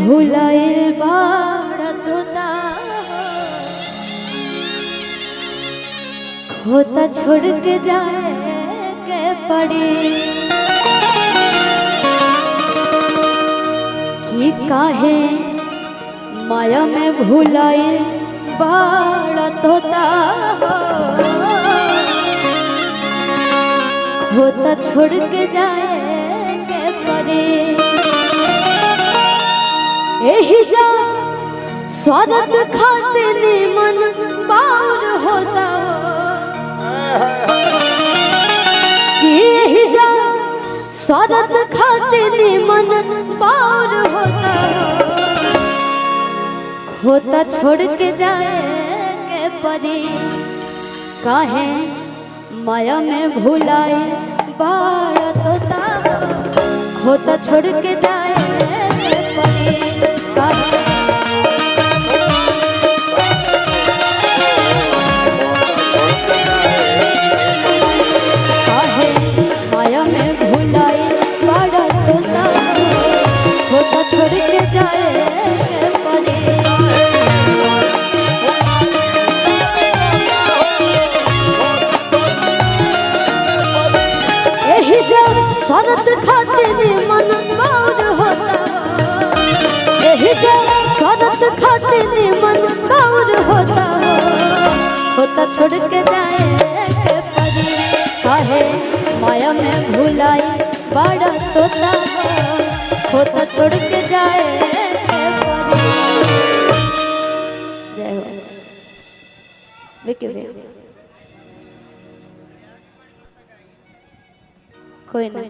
भुलाइल बाड़ा तोता खोता छोड़ के जाए के पड़ी कि काहे माया में भुलाइल बाड़ा तोता खोता छोड़ के जाए के पड़ी यही जा स्वागत खाते मन बार होता कि यही जा स्वागत खाते मन बार होता छोड़ के जाए के परी काहे माया में भुलाए बार होता छोड़ के जाए के परी माया में भुलाई बड़ा तोता होता छोड़ के जाए के परी यही जब स्वागत खाते मन बार होता यही जब स्वागत खाते मन बार होता छोड़ के जाए के परी काहे माया में भुलाई बड़ा तोता होता छोड़ के जाए के परी। जय हो विकी भी कोई नहीं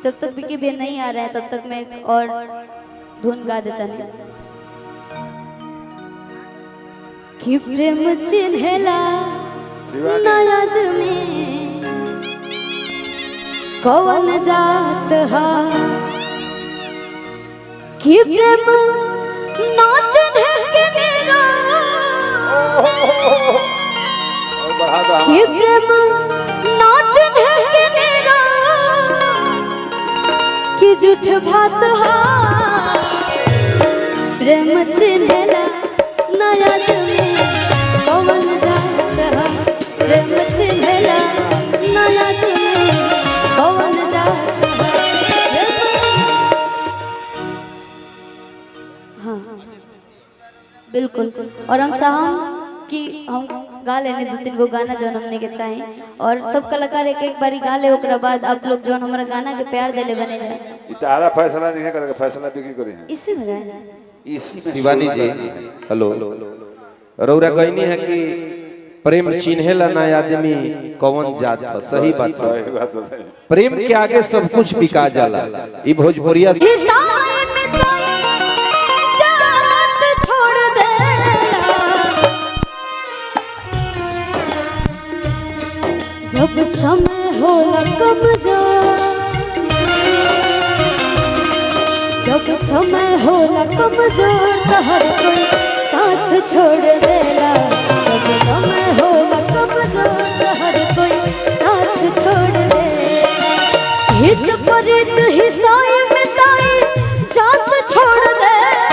जब तक विकी भी नहीं आ रहा है तब तक मैं एक और धुन गा देता नहीं कि प्रेम चिन्हेला नया आदमी कौन जात हा कि प्रेम नाच के नेगा कि प्रेम नाच के नेगा कि झूठ बात हा प्रेम चिन्हेला नया आदमी कौन जात हा प्रेम चिन्हेला नया आदमी कौन जात हाँ बिल्कुल और हम चाहूँ कि हम गा लेने 2-3 गो गाना जो हमने के चाहे और सब कलाकार एक बारी गा ले ओकरा बाद आप लोग जो हमारा गाना के प्यार देले बने जाए इतारा फैसला नहीं करेगा फैसला बिकी करी है इसी में गाए इसी शिवानी जी हेलो रौरा कहनी है कि प्रेम चिन्हेला ना आदमी कौन जात था सही बात है प्रेम के आगे सब कुछ बिका जाला ई भोजपुरिया जब समय हो कमजोर जब समय हो कमजोर तो हर कोई साथ छोड़ देला जब समय हो कमजोर तो हर कोई साथ छोड़ देला हित परित हिताई मिताई जात छोड़ देला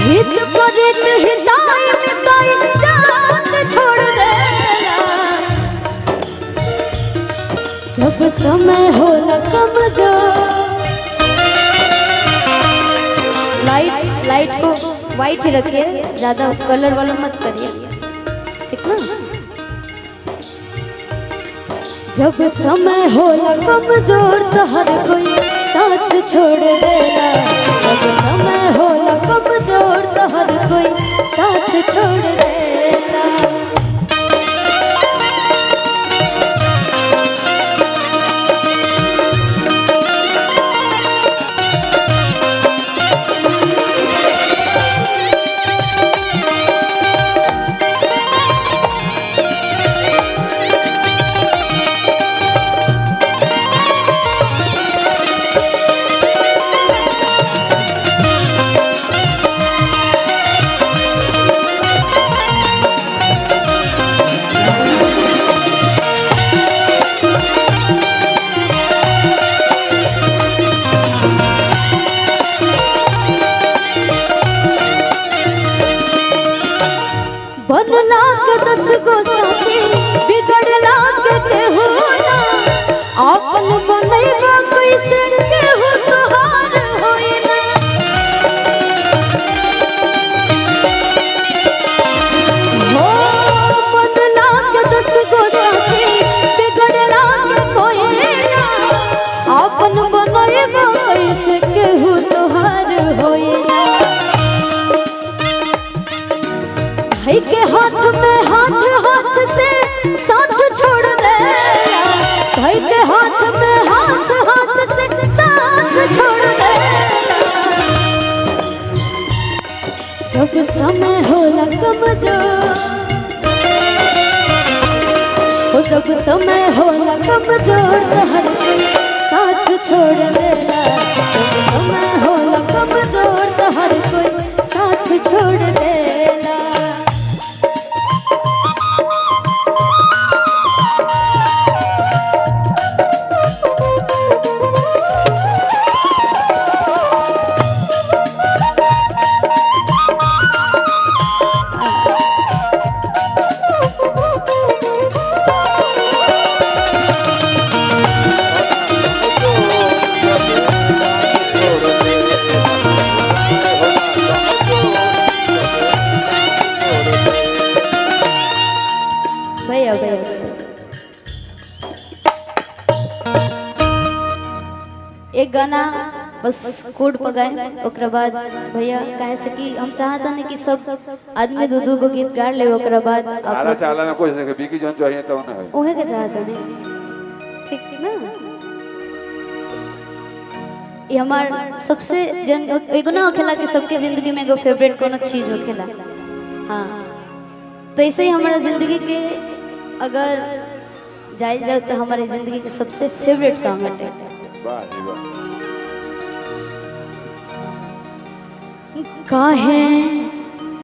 हित परित हिताई मिताई जात छोड़ देला जब समय हो कमजोर लाइट को वाइट ही रखिए ज्यादा कलर वाला मत करिए ठीक ना जब समय हो कमजोर तो हर कोई साथ छोड़ देला जब समय हो कमजोर तो हर कोई साथ छोड़ देला जब समय होला कमजोर, हो जब समय होला कमजोर तो हर कोई साथ छोड़ देला। जब समय होला कमजोर तो हर कोई साथ छोड़ देला। एक गाना बस कोड पगाए ओकरा बाद भैया कहे से कि हम चाहता नहीं कि सब आदमी दो दो गो गीत गा ले ओकरा बाद आरा चाला में कुछ नहीं बीकी जोन चाहिए तो ना है ओहे के चाहता नहीं। ठीक ठीक ना ये हमार सबसे जन एगो ना होखेला कि सबके जिंदगी में एगो फेवरेट कोनो चीज होखेला। हाँ तो ऐसे ही हमारा जिंदगी के अगर जाए जाए तो हमारी जिंदगी के सबसे फेवरेट सॉन्ग है। वाह जी वाह। काहे